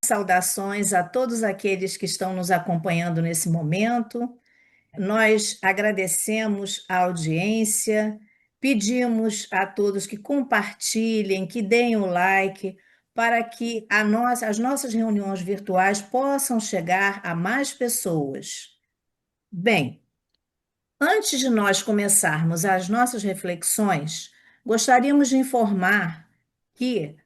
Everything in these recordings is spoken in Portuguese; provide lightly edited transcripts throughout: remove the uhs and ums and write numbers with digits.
Saudações a todos aqueles que estão nos acompanhando nesse momento. Nós agradecemos a audiência, pedimos a todos que compartilhem, que deem o like, para que as nossas reuniões virtuais possam chegar a mais pessoas. Bem, antes de nós começarmos as nossas reflexões, gostaríamos de informar que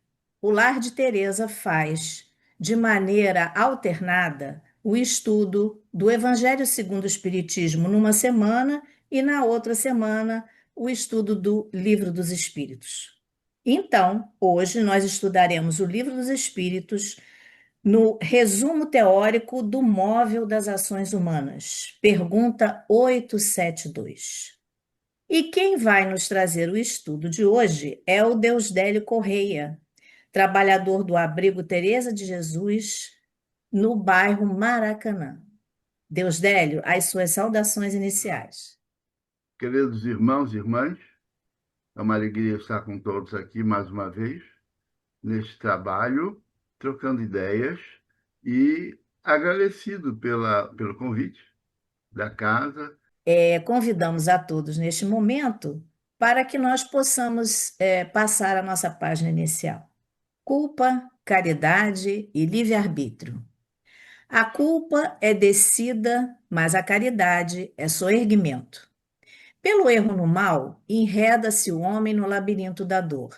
o Lar de Teresa faz, de maneira alternada, o estudo do Evangelho segundo o Espiritismo numa semana e na outra semana o estudo do Livro dos Espíritos. Então, hoje nós estudaremos o Livro dos Espíritos no resumo teórico do móvel das ações humanas, pergunta 872. E quem vai nos trazer o estudo de hoje é o Deusdélio Correia, trabalhador do Abrigo Teresa de Jesus, no bairro Maracanã. Deusdélio, as suas saudações iniciais. Queridos irmãos e irmãs, é uma alegria estar com todos aqui mais uma vez, neste trabalho, trocando ideias e agradecido pelo convite da casa. Convidamos a todos neste momento para que nós possamos passar a nossa página inicial. Culpa, caridade e livre-arbítrio. A culpa é descida, mas a caridade é soerguimento. Pelo erro no mal, enreda-se o homem no labirinto da dor.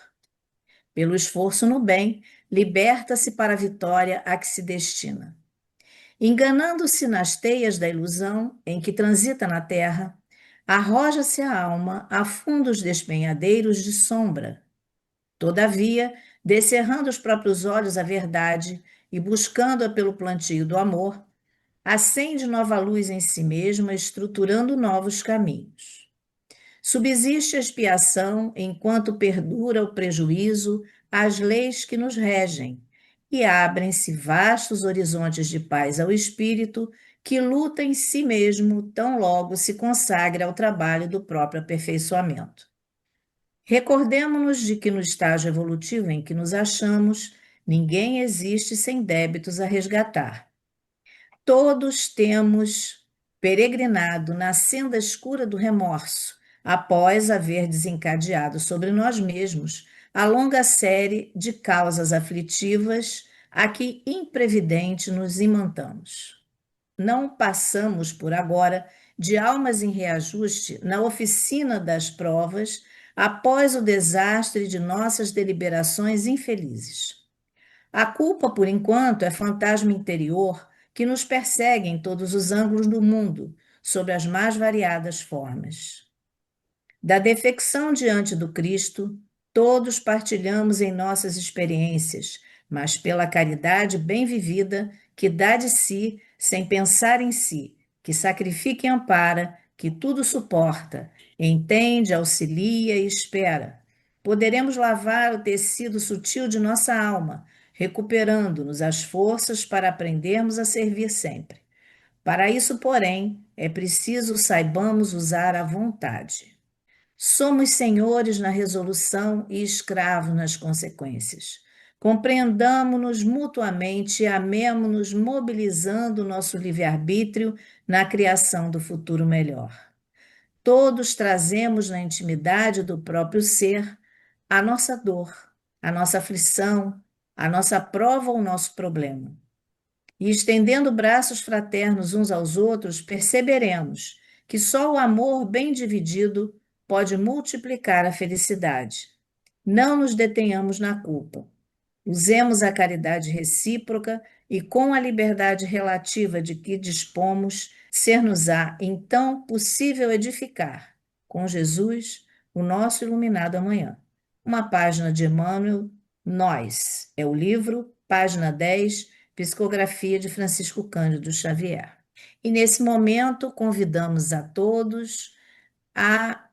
Pelo esforço no bem, liberta-se para a vitória a que se destina. Enganando-se nas teias da ilusão em que transita na terra, arroja-se a alma a fundos despenhadeiros de sombra. Todavia, descerrando os próprios olhos à verdade e buscando-a pelo plantio do amor, acende nova luz em si mesma, estruturando novos caminhos. Subsiste a expiação enquanto perdura o prejuízo às leis que nos regem, e abrem-se vastos horizontes de paz ao espírito que luta em si mesmo tão logo se consagra ao trabalho do próprio aperfeiçoamento. Recordemo-nos de que no estágio evolutivo em que nos achamos, ninguém existe sem débitos a resgatar. Todos temos peregrinado na senda escura do remorso, após haver desencadeado sobre nós mesmos a longa série de causas aflitivas a que imprevidente nos imantamos. Não passamos por agora de almas em reajuste na oficina das provas após o desastre de nossas deliberações infelizes. A culpa, por enquanto, é fantasma interior que nos persegue em todos os ângulos do mundo, sob as mais variadas formas. Da defecção diante do Cristo, todos partilhamos em nossas experiências, mas pela caridade bem vivida, que dá de si sem pensar em si, que sacrifica e ampara, que tudo suporta, entende, auxilia e espera. Poderemos lavar o tecido sutil de nossa alma, recuperando-nos as forças para aprendermos a servir sempre. Para isso, porém, é preciso saibamos usar a vontade. Somos senhores na resolução e escravos nas consequências. Compreendamo-nos mutuamente e amemo-nos mobilizando o nosso livre-arbítrio na criação do futuro melhor. Todos trazemos na intimidade do próprio ser a nossa dor, a nossa aflição, a nossa prova ou o nosso problema. E estendendo braços fraternos uns aos outros, perceberemos que só o amor bem dividido pode multiplicar a felicidade. Não nos detenhamos na culpa. Usemos a caridade recíproca e, com a liberdade relativa de que dispomos, ser-nos-á então possível edificar, com Jesus, o nosso iluminado amanhã. Uma página de Emmanuel, Nós, é o livro, página 10, Psicografia de Francisco Cândido Xavier. E nesse momento convidamos a todos a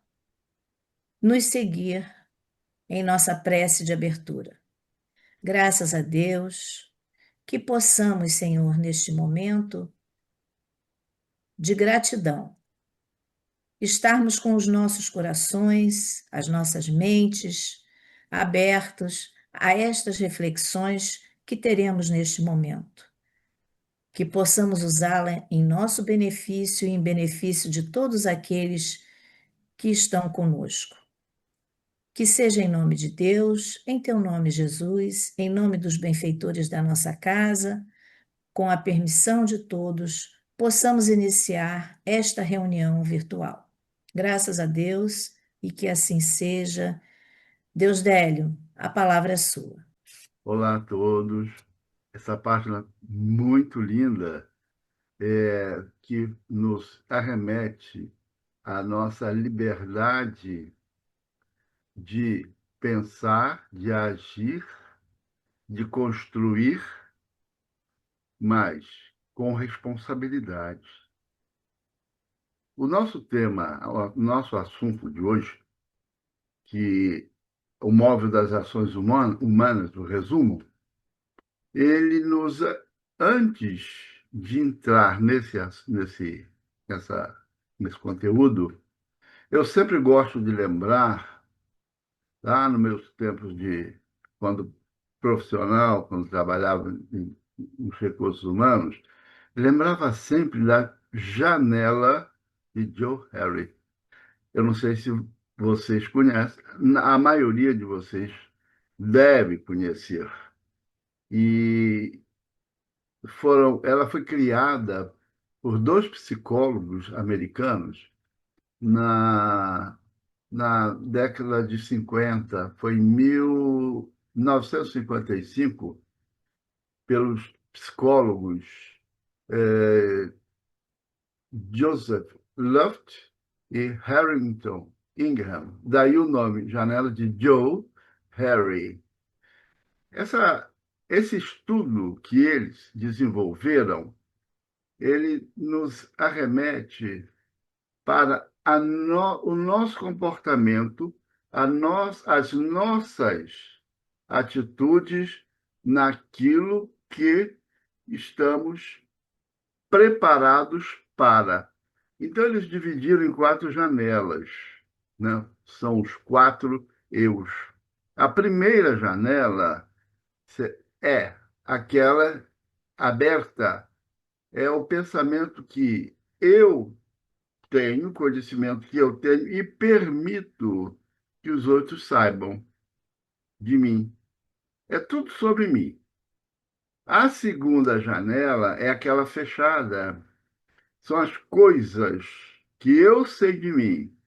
nos seguir em nossa prece de abertura. Graças a Deus, que possamos, Senhor, neste momento de gratidão, estarmos com os nossos corações, as nossas mentes abertos a estas reflexões que teremos neste momento, que possamos usá-la em nosso benefício e em benefício de todos aqueles que estão conosco. Que seja em nome de Deus, em teu nome, Jesus, em nome dos benfeitores da nossa casa, com a permissão de todos, possamos iniciar esta reunião virtual. Graças a Deus e que assim seja. Deus Délio, a palavra é sua. Olá a todos. Essa página muito linda que nos arremete à nossa liberdade de pensar, de agir, de construir, mas com responsabilidade. O nosso tema, o nosso assunto de hoje, que o móvel das ações humanas, no resumo, ele nos, antes de entrar nessa, nesse conteúdo, eu sempre gosto de lembrar, lá nos meus tempos de quando profissional, quando trabalhava nos recursos humanos, lembrava sempre da janela de Joe Harry. Eu não sei se vocês conhecem, a maioria de vocês deve conhecer. E ela foi criada por dois psicólogos americanos na, na década de 50, foi em 1955, pelos psicólogos eh, Joseph Luft e Harrington Ingham. Daí o nome, Janela de Joe Harry. Essa, esse estudo que eles desenvolveram, ele nos arremete para o nosso comportamento, as nossas atitudes naquilo que estamos preparados para. Então, eles dividiram em quatro janelas, né? São os quatro eus. A primeira janela é aquela aberta, é o pensamento que eu tenho, conhecimento que eu tenho e permito que os outros saibam de mim. É tudo sobre mim. A segunda janela é aquela fechada. São as coisas que eu sei de mim,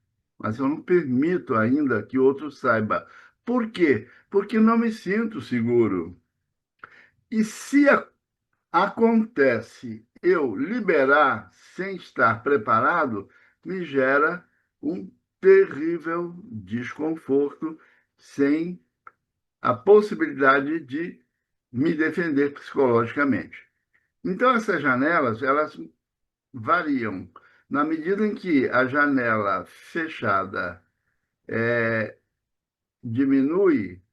mas eu não permito ainda que outro saiba. Por quê? Porque não me sinto seguro. E se acontece eu liberar sem estar preparado, me gera um terrível desconforto, sem a possibilidade de me defender psicologicamente. Então, essas janelas, elas variam. Na medida em que a janela fechada diminui,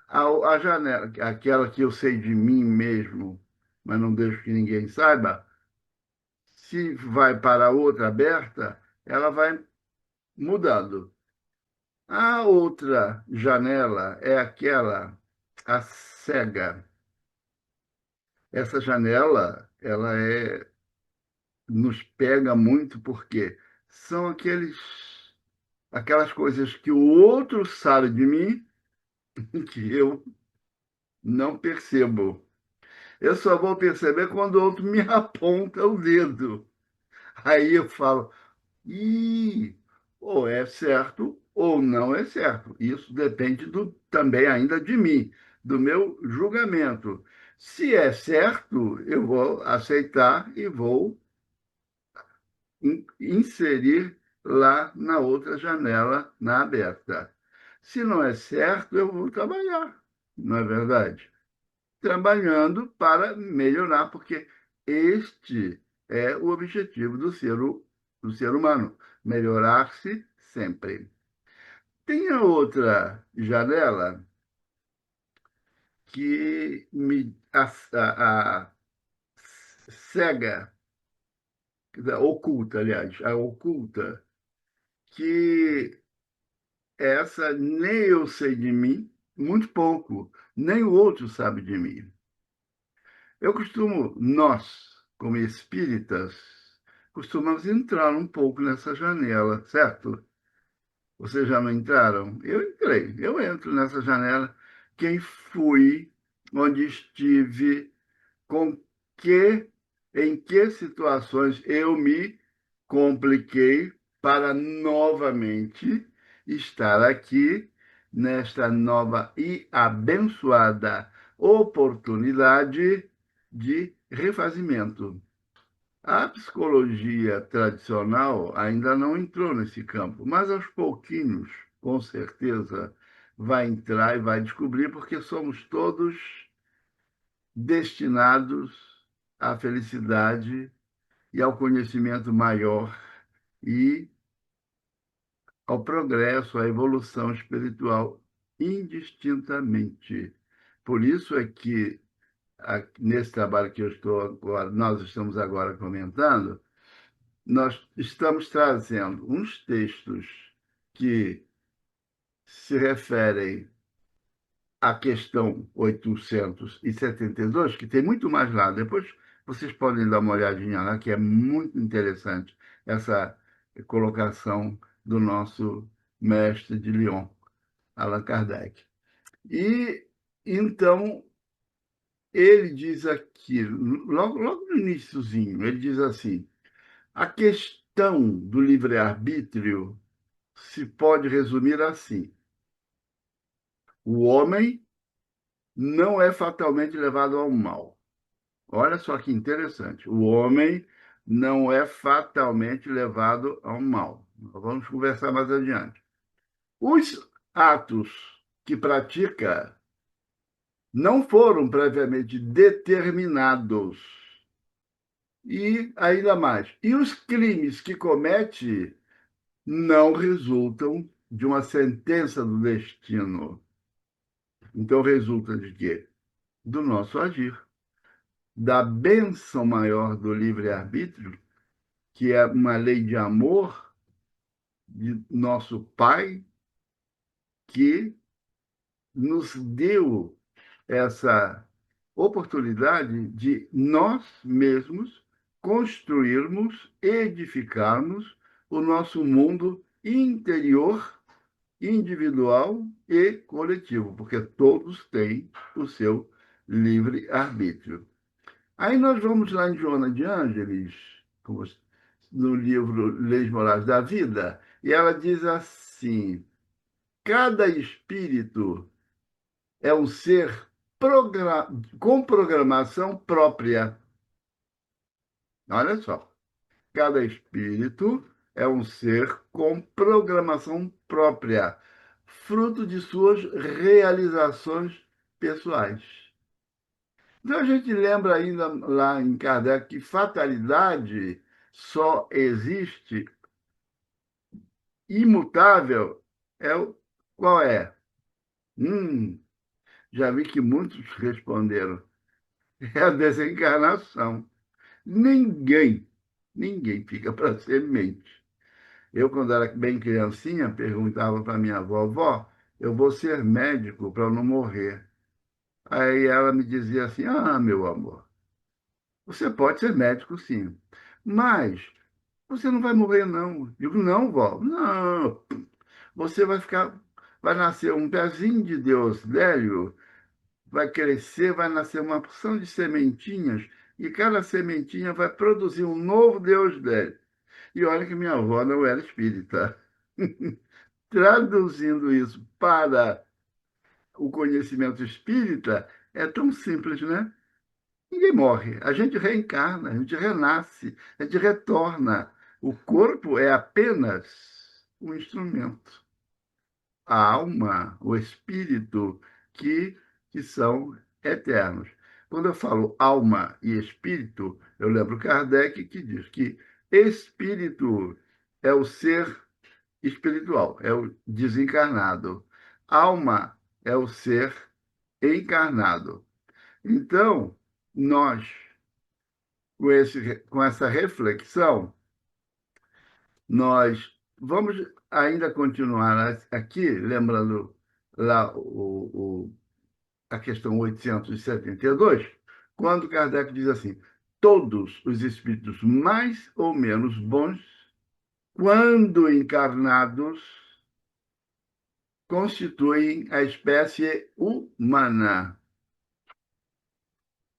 a janela, aquela que eu sei de mim mesmo, mas não deixo que ninguém saiba, se vai para a outra aberta, ela vai mudando. A outra janela é a cega. Essa janela, nos pega muito porque são aquelas coisas que o outro sabe de mim que eu não percebo. Eu só vou perceber quando o outro me aponta o dedo. Aí eu falo, ih, ou é certo ou não é certo. Isso depende também ainda de mim, do meu julgamento. Se é certo, eu vou aceitar e vou inserir lá na outra janela, na aberta. Se não é certo, eu vou trabalhar, não é verdade? Trabalhando para melhorar, porque este é o objetivo do ser humano, melhorar-se sempre. Tem a outra janela que me a cega, oculta, aliás, a oculta, que essa nem eu sei de mim, muito pouco, nem o outro sabe de mim. Nós, como espíritas, costumamos entrar um pouco nessa janela, certo? Vocês já não entraram? Eu entrei, eu entro nessa janela. Quem fui, onde estive, com que, em que situações eu me compliquei para novamente estar aqui nesta nova e abençoada oportunidade de refazimento. A psicologia tradicional ainda não entrou nesse campo, mas aos pouquinhos, com certeza, vai entrar e vai descobrir, porque somos todos destinados à felicidade e ao conhecimento maior e ao progresso, à evolução espiritual indistintamente. Por isso é que nesse trabalho que nós estamos agora comentando, nós estamos trazendo uns textos que se referem à questão 872, que tem muito mais lá. Depois vocês podem dar uma olhadinha lá, que é muito interessante essa colocação do nosso mestre de Lyon, Allan Kardec. E então ele diz aqui, logo no iniciozinho, ele diz assim: a questão do livre-arbítrio se pode resumir assim: o homem não é fatalmente levado ao mal. Olha só que interessante. O homem não é fatalmente levado ao mal. Vamos conversar mais adiante. Os atos que pratica não foram previamente determinados. E ainda mais, e os crimes que comete não resultam de uma sentença do destino. Então resulta de quê? Do nosso agir, da bênção maior do livre-arbítrio, que é uma lei de amor de nosso Pai, que nos deu essa oportunidade de nós mesmos construirmos, edificarmos o nosso mundo interior, individual e coletivo, porque todos têm o seu livre-arbítrio. Aí nós vamos lá em Joana de Ângeles, no livro Leis Morais da Vida, e ela diz assim: cada espírito é um ser com programação própria. Olha só, cada espírito é um ser com programação própria, fruto de suas realizações pessoais. Então a gente lembra ainda lá em Kardec que fatalidade só existe, imutável qual é? Hum, já vi que muitos responderam. É a desencarnação. Ninguém, ninguém fica para ser mente. Eu, quando era bem criancinha, perguntava para minha vovó, eu vou ser médico para não morrer. Aí ela me dizia assim, ah, meu amor, você pode ser médico, sim, mas você não vai morrer, não. Eu digo, não, vó, não. Você vai nascer um pezinho de Deus velho, vai crescer, vai nascer uma porção de sementinhas, e cada sementinha vai produzir um novo Deus velho. E olha que minha avó não era espírita. Traduzindo isso para o conhecimento espírita, é tão simples, né? Ninguém morre. A gente reencarna, a gente renasce, a gente retorna. O corpo é apenas um instrumento. A alma, o espírito, que, que são eternos. Quando eu falo alma e espírito, eu lembro Kardec que diz que espírito é o ser espiritual, é o desencarnado. Alma é o ser encarnado. Então, nós, com essa reflexão, nós vamos ainda continuar aqui, lembrando lá a questão 872, quando Kardec diz assim: todos os espíritos mais ou menos bons, quando encarnados, constituem a espécie humana.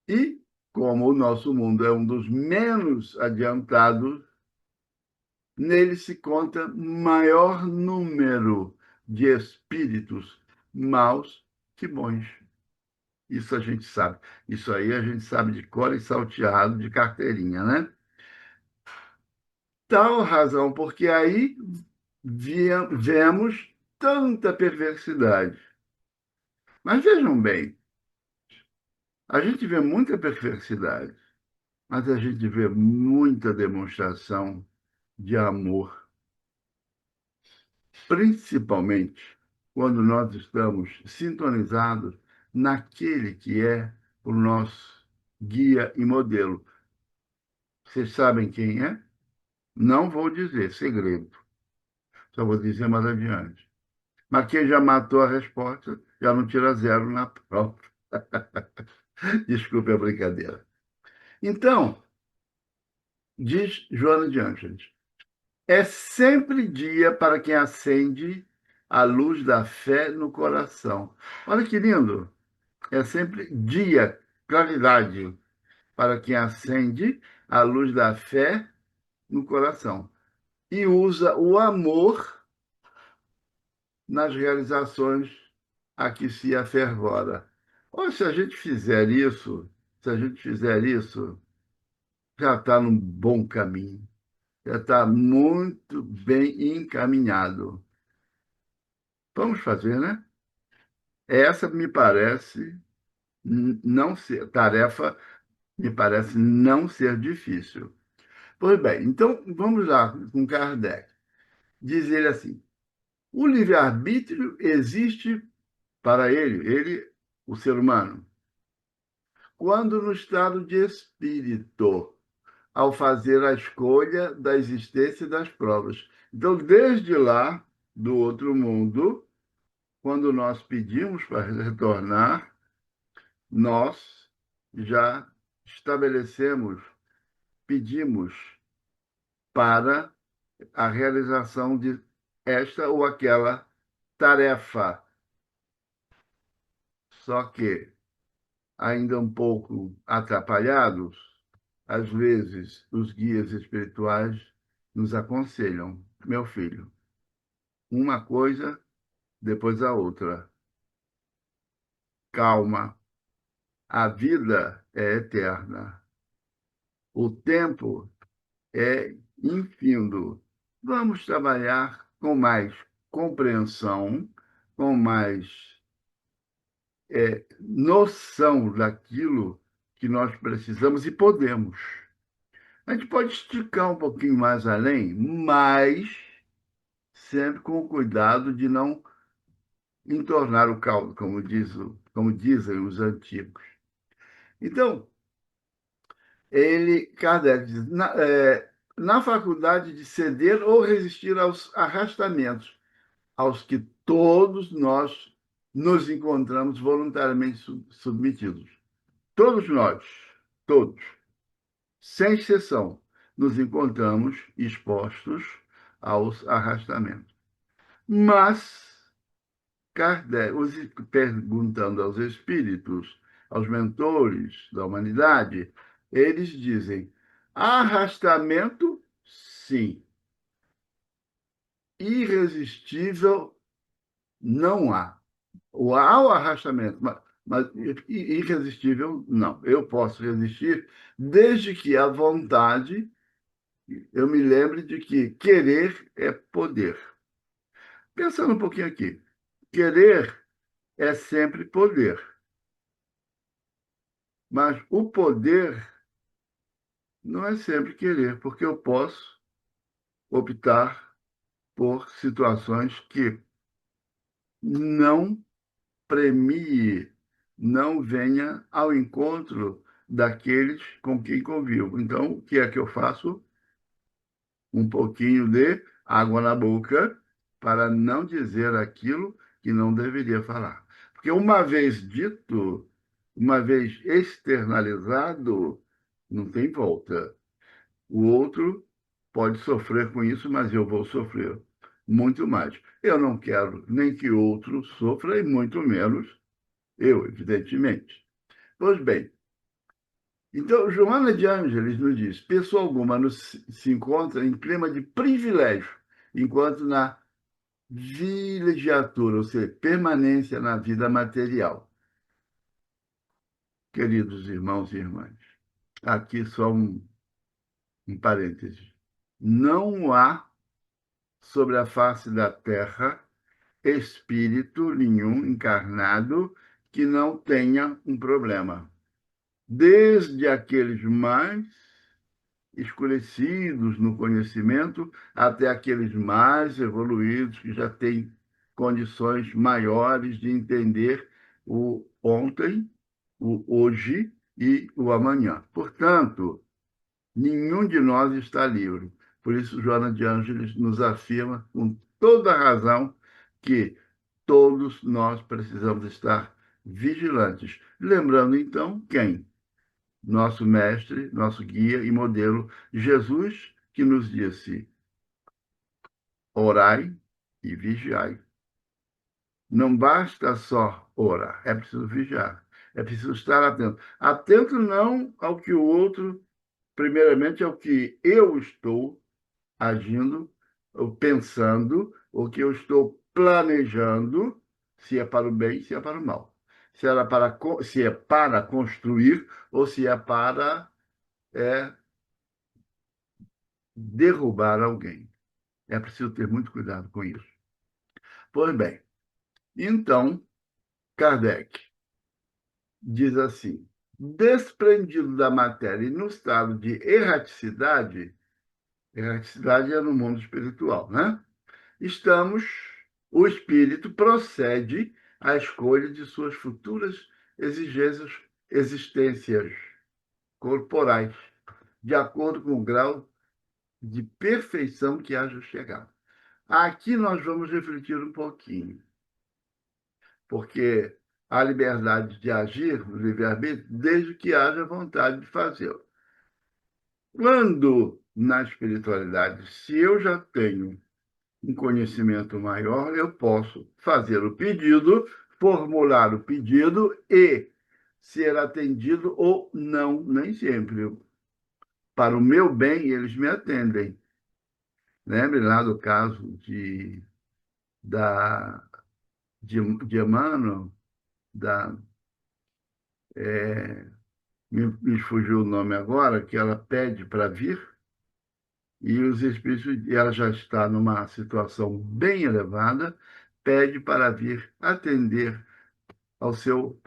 E, como o nosso mundo é um dos menos adiantados, nele se conta maior número de espíritos maus que bons. Isso a gente sabe. Isso aí a gente sabe de cor e salteado, de carteirinha, né? Tal razão, porque aí vemos tanta perversidade. Mas vejam bem, a gente vê muita perversidade, mas a gente vê muita demonstração de amor, principalmente quando nós estamos sintonizados naquele que é o nosso guia e modelo. Vocês sabem quem é? Não vou dizer, segredo. Só vou dizer mais adiante. Mas quem já matou a resposta já não tira zero na prova. Desculpe a brincadeira. Então, diz Joana de Ângeles, é sempre dia para quem acende a luz da fé no coração. Olha que lindo! É sempre dia, claridade, para quem acende a luz da fé no coração e usa o amor nas realizações a que se afervora. Ou se a gente fizer isso, se a gente fizer isso, já está num bom caminho, já está muito bem encaminhado. Vamos fazer, né? Essa me parece não ser tarefa, me parece não ser difícil. Pois bem, então vamos lá com Kardec. Diz ele assim: o livre-arbítrio existe para ele, o ser humano, quando no estado de espírito, ao fazer a escolha da existência das provas. Então, desde lá, do outro mundo, quando nós pedimos para retornar, nós já estabelecemos, pedimos para a realização de esta ou aquela tarefa. Só que, ainda um pouco atrapalhados, às vezes os guias espirituais nos aconselham: meu filho, uma coisa depois a outra. Calma, a vida é eterna. O tempo é infindo. Vamos trabalhar com mais compreensão, com mais noção daquilo que nós precisamos e podemos. A gente pode esticar um pouquinho mais além, mas sempre com o cuidado de não entornar o caldo, como dizem os antigos. Então, Kardec diz, na faculdade de ceder ou resistir aos arrastamentos, aos que todos nós nos encontramos voluntariamente submetidos. Todos nós, todos, sem exceção, nos encontramos expostos aos arrastamentos. Mas Kardec, perguntando aos espíritos, aos mentores da humanidade, eles dizem: arrastamento, sim. Irresistível, não há. Há o arrastamento, mas irresistível, não. Eu posso resistir desde que a vontade, eu me lembre de que querer é poder. Pensando um pouquinho aqui, querer é sempre poder. Mas o poder não é sempre querer, porque eu posso optar por situações que não premie, não venha ao encontro daqueles com quem convivo. Então, o que é que eu faço? Um pouquinho de água na boca para não dizer aquilo que não deveria falar. Porque uma vez dito, uma vez externalizado, não tem volta. O outro pode sofrer com isso, mas eu vou sofrer muito mais. Eu não quero nem que o outro sofra, e muito menos eu, evidentemente. Pois bem, então, Joana de Ângeles nos diz: pessoa alguma se encontra em clima de privilégio, enquanto na vilegiatura, ou seja, permanência na vida material. Queridos irmãos e irmãs, aqui só um parêntese. Não há sobre a face da terra espírito nenhum encarnado que não tenha um problema. Desde aqueles mais escurecidos no conhecimento até aqueles mais evoluídos que já têm condições maiores de entender o ontem, o hoje e o amanhã. Portanto, nenhum de nós está livre. Por isso, Joana de Ângeles nos afirma com toda razão que todos nós precisamos estar vigilantes. Lembrando, então, quem? Nosso mestre, nosso guia e modelo, Jesus, que nos disse: orai e vigiai. Não basta só orar, é preciso vigiar, é preciso estar atento. Atento não ao que o outro, primeiramente ao que eu estou agindo, ou pensando, o que eu estou planejando, se é para o bem, se é para o mal. Se é para construir ou se é para é, derrubar alguém. É preciso ter muito cuidado com isso. Pois bem, então, Kardec diz assim: desprendido da matéria e no estado de erraticidade, erraticidade é no mundo espiritual, né? Estamos, o espírito procede à escolha de suas futuras exigências, existências corporais, de acordo com o grau de perfeição que haja chegado. Aqui nós vamos refletir um pouquinho, porque há liberdade de agir no livre-arbítrio desde que haja vontade de fazê-lo. Quando na espiritualidade, se eu já tenho um conhecimento maior, eu posso fazer o pedido, formular o pedido e ser atendido ou não, nem sempre. Para o meu bem, eles me atendem. Lembre lá do caso da, de Emmanuel, da, é, me fugiu o nome agora, que ela pede para vir, e os espíritos, e ela já está numa situação bem elevada, pede para vir atender ao seu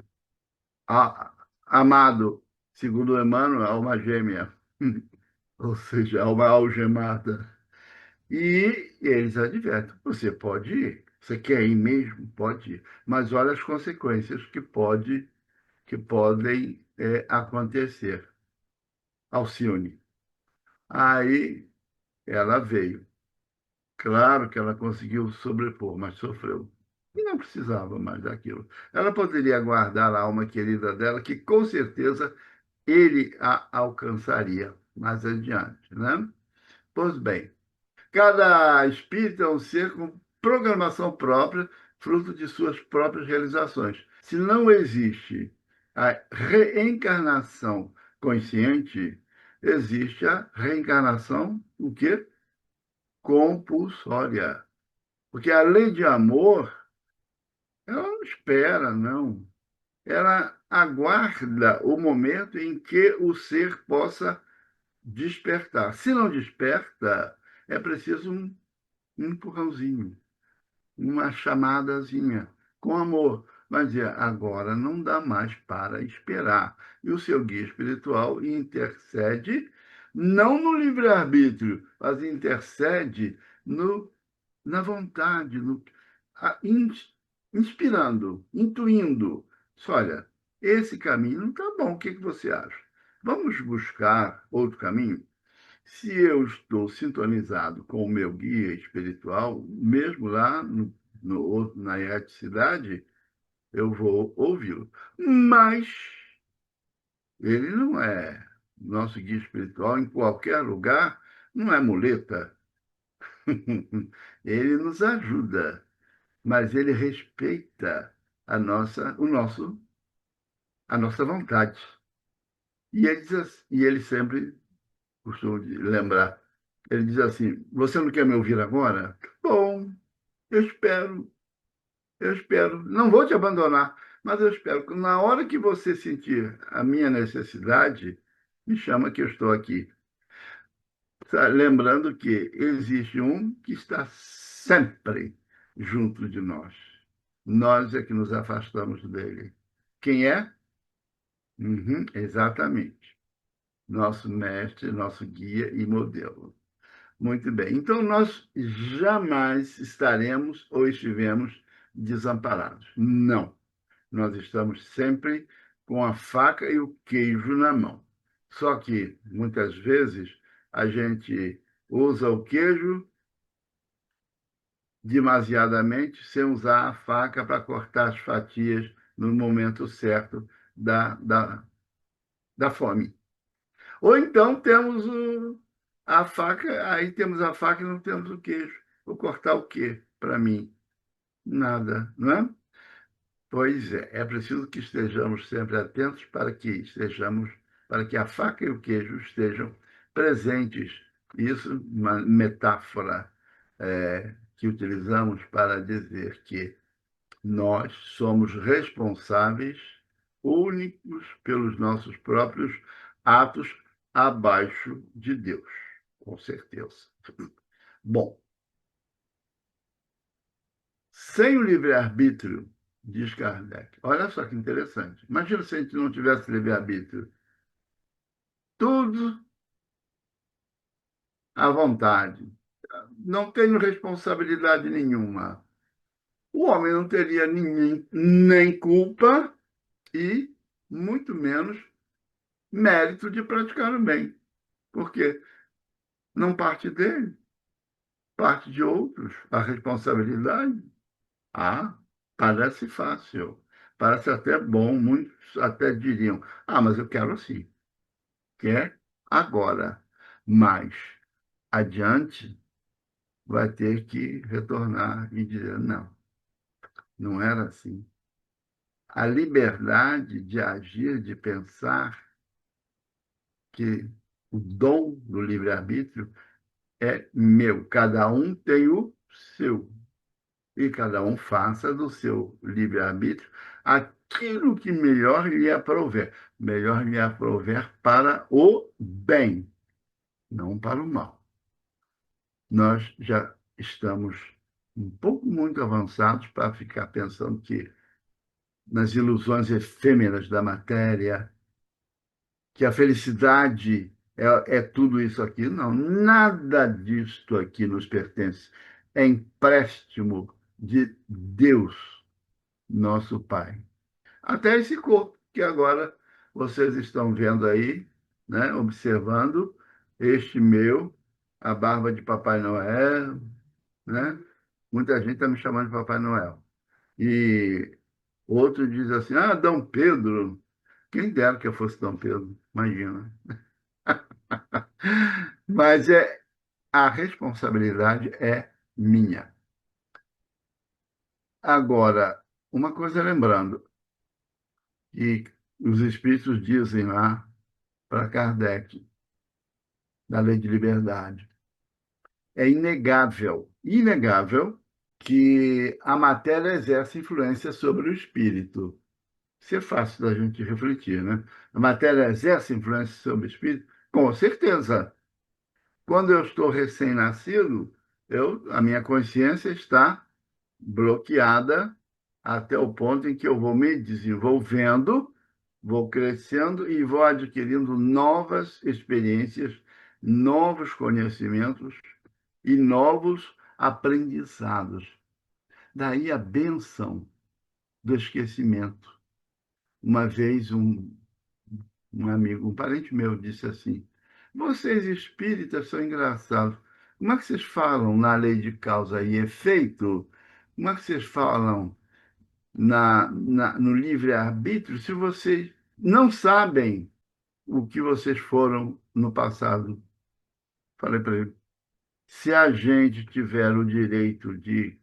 amado, segundo Emmanuel, alma gêmea, ou seja, alma algemada. E eles advertem: você pode ir, você quer ir mesmo? Pode ir, mas olha as consequências que podem acontecer. Alcione. Aí ela veio. Claro que ela conseguiu sobrepor, mas sofreu. E não precisava mais daquilo. Ela poderia guardar a alma querida dela, que com certeza ele a alcançaria mais adiante, né? Pois bem, cada espírito é um ser com programação própria, fruto de suas próprias realizações. Se não existe a reencarnação consciente, existe a reencarnação, o quê? Compulsória. Porque a lei de amor, ela não espera, não. Ela aguarda o momento em que o ser possa despertar. Se não desperta, é preciso um empurrãozinho, uma chamadazinha, com amor. Mas agora não dá mais para esperar. E o seu guia espiritual intercede, não no livre-arbítrio, mas intercede no, na vontade, inspirando, intuindo. Olha, esse caminho não está bom, o que você acha? Vamos buscar outro caminho? Se eu estou sintonizado com o meu guia espiritual, mesmo lá no outro, na erraticidade, eu vou ouvi-lo. Mas ele não é nosso guia espiritual em qualquer lugar, não é muleta. Ele nos ajuda, mas ele respeita a nossa vontade. E ele sempre costuma lembrar, ele diz assim, você não quer me ouvir agora? Bom, eu espero, eu espero. Não vou te abandonar, mas eu espero que na hora que você sentir a minha necessidade, me chama que eu estou aqui. Lembrando que existe um que está sempre junto de nós. Nós é que nos afastamos dele. Quem é? Uhum, exatamente. Nosso mestre, nosso guia e modelo. Muito bem. Então, nós jamais estaremos ou estivemos desamparados. Não. Nós estamos sempre com a faca e o queijo na mão. Só que, muitas vezes, a gente usa o queijo demasiadamente sem usar a faca para cortar as fatias no momento certo da, da, da fome. Ou então temos a faca, aí temos a faca e não temos o queijo. Vou cortar o quê para mim? Nada, não é? Pois é preciso que estejamos sempre atentos para que a faca e o queijo estejam presentes. Isso, uma metáfora que utilizamos para dizer que nós somos responsáveis únicos pelos nossos próprios atos abaixo de Deus, com certeza. Bom, sem o livre-arbítrio, diz Kardec. Olha só que interessante. Imagina se a gente não tivesse livre-arbítrio. Tudo à vontade. Não tenho responsabilidade nenhuma. O homem não teria nem culpa e muito menos mérito de praticar o bem. Porque não parte dele, parte de outros. A responsabilidade, ah, parece fácil. Parece até bom. Muitos até diriam, mas eu quero assim. Quer agora. Mas adiante vai ter que retornar e dizer, não, não era assim. A liberdade de agir, de pensar, que o dom do livre-arbítrio é meu. Cada um tem o seu. E cada um faça do seu livre-arbítrio aquilo que melhor lhe aprouver. Melhor lhe aprouver para o bem, não para o mal. Nós já estamos um pouco muito avançados para ficar pensando que nas ilusões efêmeras da matéria, que a felicidade é tudo isso aqui. Não, nada disto aqui nos pertence. É empréstimo de Deus, nosso Pai. Até esse corpo que agora vocês estão vendo aí, né, observando, este meu, a barba de Papai Noel, né? Muita gente está me chamando de Papai Noel. E outro diz assim, Dom Pedro. Quem dera que eu fosse Dom Pedro, imagina. Mas a responsabilidade é minha. Agora, uma coisa lembrando, que os espíritos dizem lá para Kardec, da lei de liberdade, é inegável que a matéria exerce influência sobre o espírito. Isso é fácil da gente refletir, né? A matéria exerce influência sobre o espírito? Com certeza. Quando eu estou recém-nascido, a minha consciência está bloqueada até o ponto em que eu vou me desenvolvendo, vou crescendo e vou adquirindo novas experiências, novos conhecimentos e novos aprendizados. Daí a benção do esquecimento. Uma vez um amigo, um parente meu, disse assim: vocês espíritas são engraçados. Como é que vocês falam na lei de causa e efeito? como é que vocês falam no livre-arbítrio se vocês não sabem o que vocês foram no passado? Falei para ele, se a gente tiver o direito de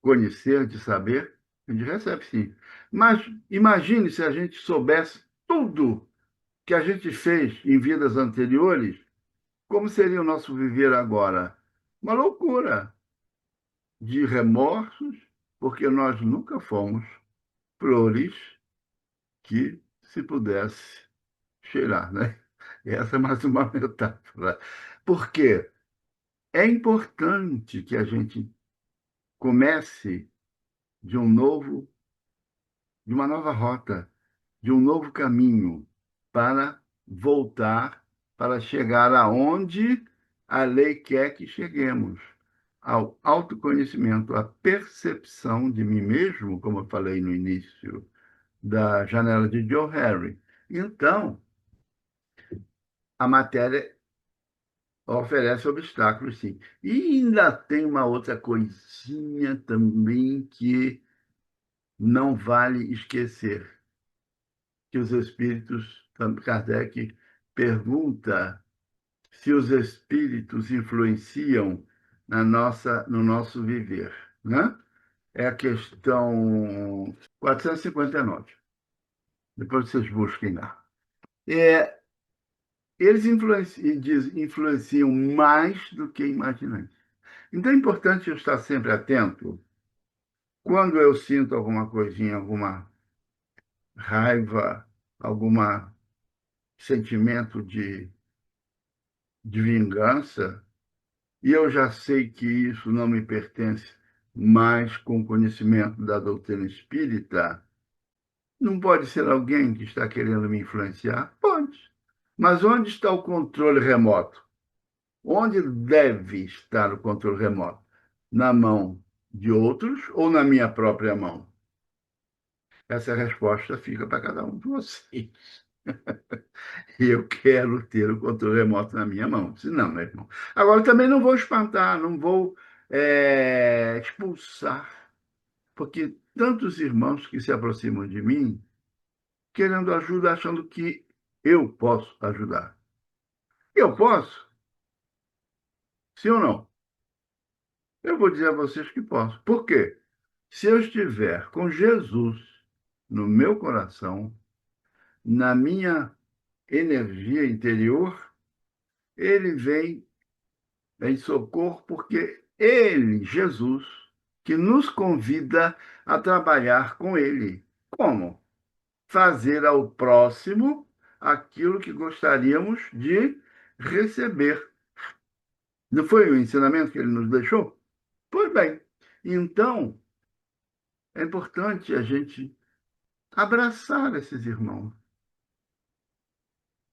conhecer, de saber, a gente recebe sim. Mas imagine se a gente soubesse tudo que a gente fez em vidas anteriores, como seria o nosso viver agora? Uma loucura de remorsos, porque nós nunca fomos flores que se pudesse cheirar, né? Essa é mais uma metáfora. Por quê? É importante que a gente comece de um novo, de uma nova rota, de um novo caminho para voltar, para chegar aonde a lei quer que cheguemos, ao autoconhecimento, à percepção de mim mesmo, como eu falei no início da janela de Joe Harry. Então, a matéria oferece obstáculos, sim. E ainda tem uma outra coisinha também que não vale esquecer, que os espíritos, Kardec pergunta se os espíritos influenciam no nosso viver, né? É a questão 459. Depois vocês busquem lá. É, eles influenciam mais do que imaginamos. Então é importante eu estar sempre atento quando eu sinto alguma coisinha, alguma raiva, algum sentimento de vingança, e eu já sei que isso não me pertence mais com o conhecimento da doutrina espírita, não pode ser alguém que está querendo me influenciar? Pode. Mas onde está o controle remoto? Onde deve estar o controle remoto? Na mão de outros ou na minha própria mão? Essa resposta fica para cada um de vocês. E eu quero ter o controle remoto na minha mão. Se não, meu irmão. Agora, também não vou espantar, não vou expulsar, porque tantos irmãos que se aproximam de mim, querendo ajuda, achando que eu posso ajudar. Eu posso? Sim ou não? Eu vou dizer a vocês que posso. Por quê? Se eu estiver com Jesus no meu coração, na minha energia interior, ele vem em socorro, porque ele, Jesus, que nos convida a trabalhar com ele. Como? Fazer ao próximo aquilo que gostaríamos de receber. Não foi o ensinamento que ele nos deixou? Pois bem, então é importante a gente abraçar esses irmãos.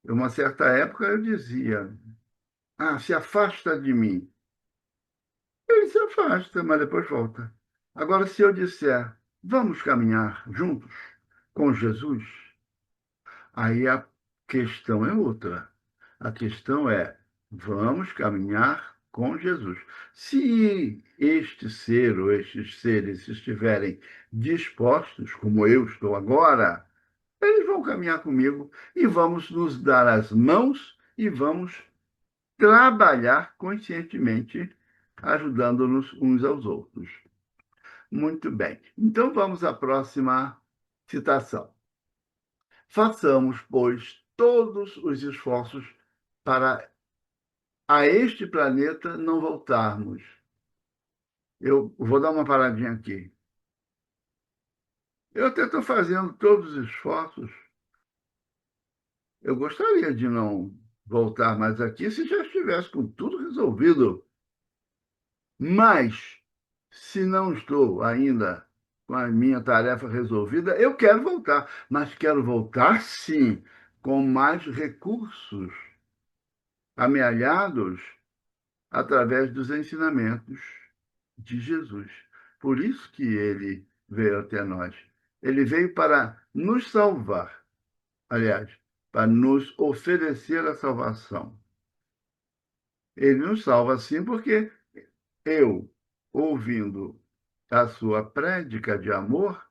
Em uma certa época eu dizia: ah, se afasta de mim. Ele se afasta, mas depois volta. Agora, se eu disser, vamos caminhar juntos com Jesus, aí a questão é outra. A questão é, vamos caminhar com Jesus. Se este ser ou estes seres estiverem dispostos, como eu estou agora, eles vão caminhar comigo e vamos nos dar as mãos e vamos trabalhar conscientemente, ajudando-nos uns aos outros. Muito bem. Então vamos à próxima citação. Façamos, pois, todos os esforços para a este planeta não voltarmos. Eu vou dar uma paradinha aqui. Eu até estou fazendo todos os esforços. Eu gostaria de não voltar mais aqui se já estivesse com tudo resolvido. Mas, se não estou ainda com a minha tarefa resolvida, eu quero voltar. Mas quero voltar, sim, com mais recursos amealhados através dos ensinamentos de Jesus. Por isso que ele veio até nós. Ele veio para nos salvar, aliás, para nos oferecer a salvação. Ele nos salva, sim, porque eu ouvindo a sua prédica de amor,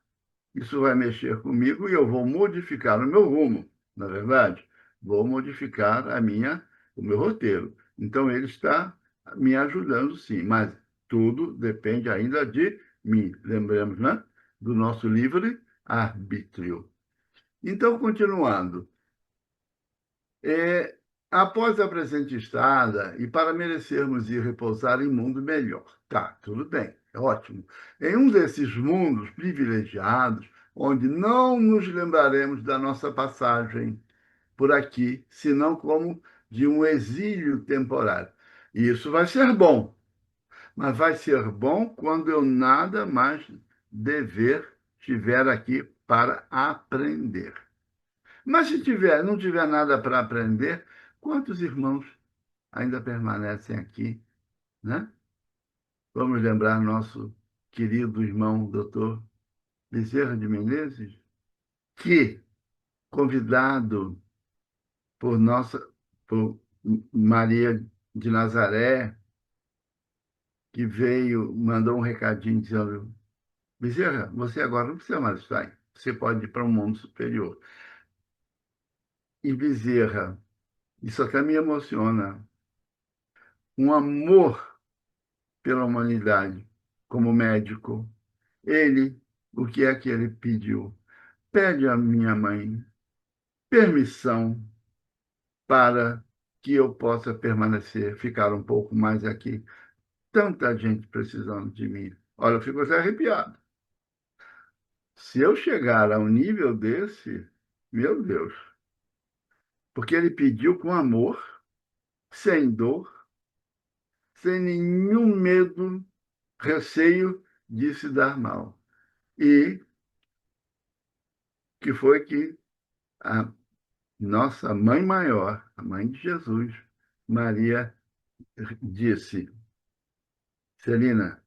isso vai mexer comigo e eu vou modificar o meu rumo, na verdade. Vou modificar o meu roteiro. Então, ele está me ajudando, sim, mas tudo depende ainda de mim. Lembramos, né? Do nosso livre arbítrio. Então, continuando. É, após a presente estada, e para merecermos ir repousar em mundo melhor. Tá, tudo bem, é ótimo. Em um desses mundos privilegiados, onde não nos lembraremos da nossa passagem por aqui, senão como de um exílio temporário. E isso vai ser bom, mas vai ser bom quando eu nada mais dever tiver aqui para aprender. Mas se não tiver nada para aprender, quantos irmãos ainda permanecem aqui, né? Vamos lembrar nosso querido irmão doutor Bezerra de Menezes, que, convidado por por Maria de Nazaré, que veio, mandou um recadinho dizendo: Bezerra, você agora não precisa mais estar aí. Você pode ir para um mundo superior. E Bezerra, isso até me emociona, um amor pela humanidade como médico. Ele, o que é que ele pediu? Pede à minha mãe permissão para que eu possa permanecer, ficar um pouco mais aqui. Tanta gente precisando de mim. Olha, eu fico até arrepiado. Se eu chegar a um nível desse, meu Deus, porque ele pediu com amor, sem dor, sem nenhum medo, receio de se dar mal. E que foi que a nossa mãe maior, a mãe de Jesus, Maria, disse: Celina,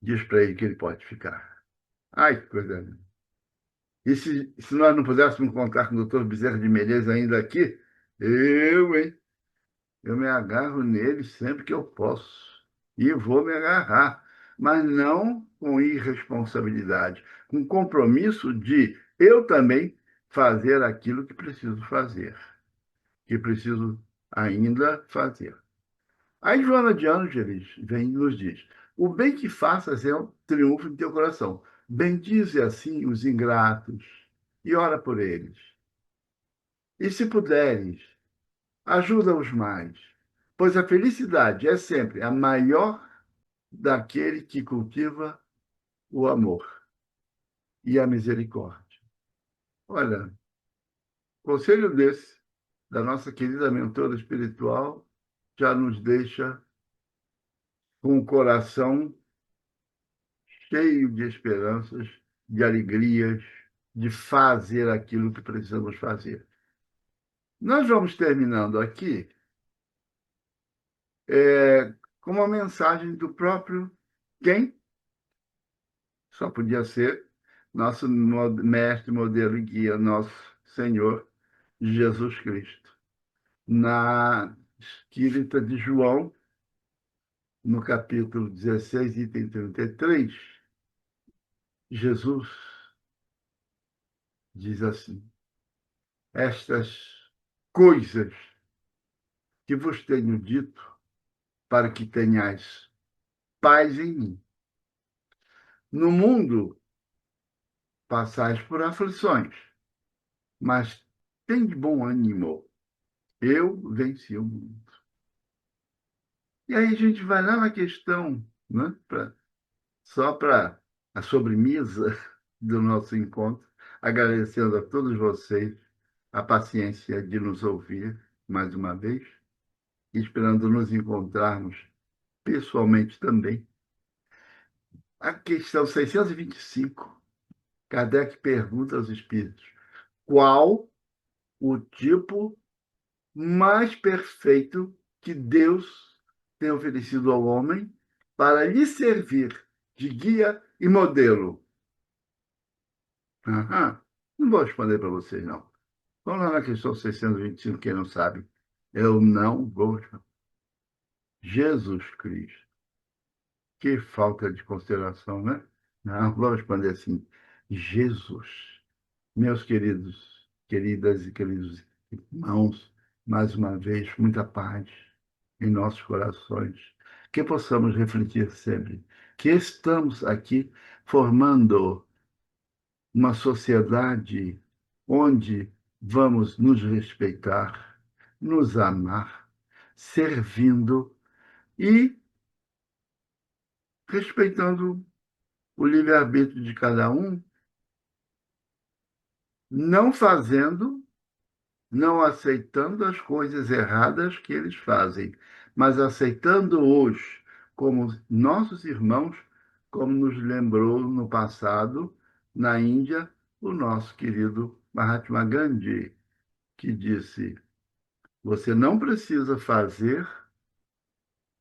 diz para ele que ele pode ficar. Ai, que coisa linda. E se nós não pudéssemos contar com o doutor Bezerra de Menezes ainda aqui, hein? Eu me agarro nele sempre que eu posso. E vou me agarrar. Mas não com irresponsabilidade, com compromisso de eu também fazer aquilo que preciso fazer, que preciso ainda fazer. Aí Joana de Ângeles vem e nos diz: o bem que faças é um triunfo em teu coração. Bendize assim os ingratos e ora por eles. E se puderes, ajuda-os mais, pois a felicidade é sempre a maior daquele que cultiva o amor e a misericórdia. Olha, conselho desse, da nossa querida mentora espiritual, já nos deixa com o coração cheio de esperanças, de alegrias, de fazer aquilo que precisamos fazer. Nós vamos terminando aqui com uma mensagem do próprio quem? Só podia ser nosso mestre, modelo e guia, nosso Senhor Jesus Cristo. Na Escrita de João, no capítulo 16, item 33, Jesus diz assim: estas coisas que vos tenho dito para que tenhais paz em mim. No mundo passais por aflições, mas tem de bom ânimo. Eu venci o mundo. E aí a gente vai lá na questão, né, só para a sobremesa do nosso encontro, agradecendo a todos vocês a paciência de nos ouvir mais uma vez, esperando nos encontrarmos pessoalmente também. A questão 625, Kardec pergunta aos espíritos: qual o tipo mais perfeito que Deus tem oferecido ao homem para lhe servir de guia e modelo? Aham. Não vou responder para vocês, não. Vamos lá na questão 625, quem não sabe. Eu não vou responder. Jesus Cristo. Que falta de consideração, né? Não, vamos responder assim. Jesus, meus queridas e queridos irmãos, mais uma vez, muita paz em nossos corações. Que possamos refletir sempre que estamos aqui formando uma sociedade onde vamos nos respeitar, nos amar, servindo e respeitando o livre-arbítrio de cada um, não fazendo, não aceitando as coisas erradas que eles fazem, mas aceitando-os como nossos irmãos, como nos lembrou no passado, na Índia, o nosso querido Mahatma Gandhi, que disse: você não precisa fazer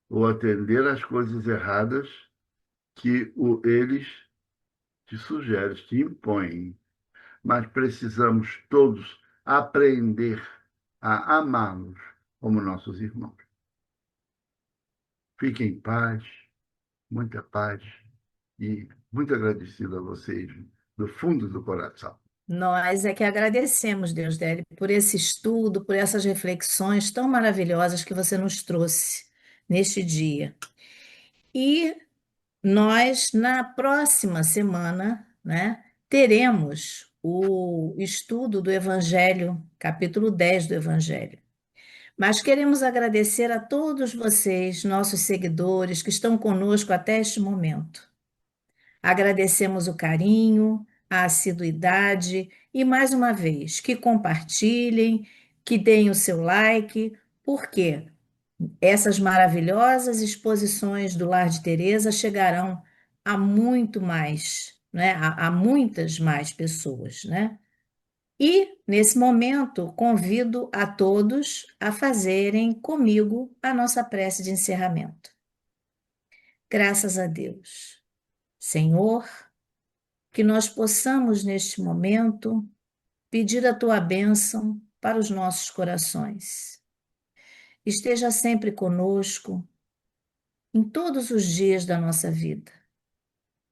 ou atender às coisas erradas que eles te sugerem, te impõem, mas precisamos todos aprender a amá-los como nossos irmãos. Fiquem em paz, muita paz e muito agradecido a vocês do fundo do coração. Nós é que agradecemos, Deus dele, por esse estudo, por essas reflexões tão maravilhosas que você nos trouxe neste dia. E nós, na próxima semana, né, teremos o estudo do Evangelho, capítulo 10 do Evangelho. Mas queremos agradecer a todos vocês, nossos seguidores, que estão conosco até este momento. Agradecemos o carinho, a assiduidade e, mais uma vez, que compartilhem, que deem o seu like, porque essas maravilhosas exposições do Lar de Teresa chegarão a muito mais, né? A muitas mais pessoas, né? E, nesse momento, convido a todos a fazerem comigo a nossa prece de encerramento. Graças a Deus. Senhor, que nós possamos, neste momento, pedir a tua bênção para os nossos corações. Esteja sempre conosco em todos os dias da nossa vida,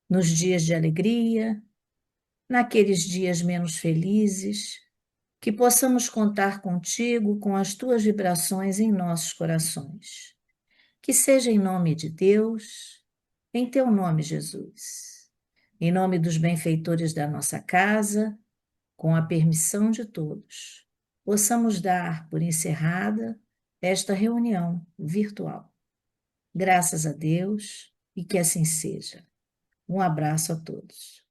nos dias de alegria, naqueles dias menos felizes, que possamos contar contigo com as tuas vibrações em nossos corações. Que seja em nome de Deus, em teu nome, Jesus. Em nome dos benfeitores da nossa casa, com a permissão de todos, possamos dar por encerrada esta reunião virtual. Graças a Deus e que assim seja. Um abraço a todos.